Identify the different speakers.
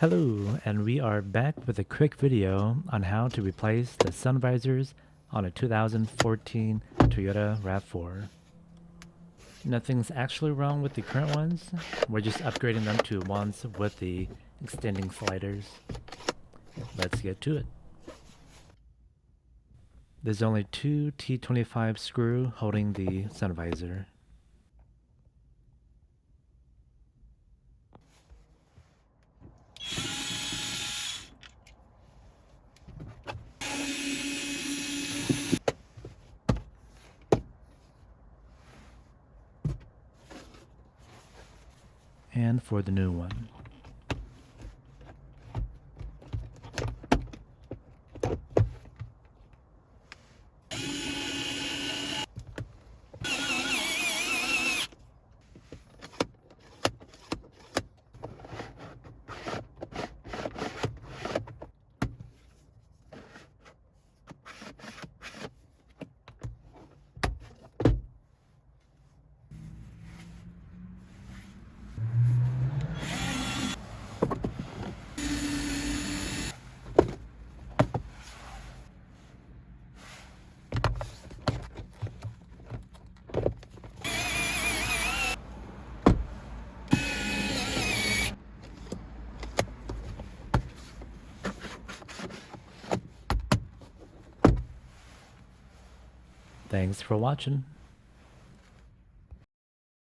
Speaker 1: Hello, and we are back with a quick video on how to replace the sun visors on a 2014 Toyota RAV4. Nothing's actually wrong with the current ones, we're just upgrading them to ones with the extending sliders. Let's get to it. There's only two T25 screw holding the sun visor. And for the new one. Thanks for watching.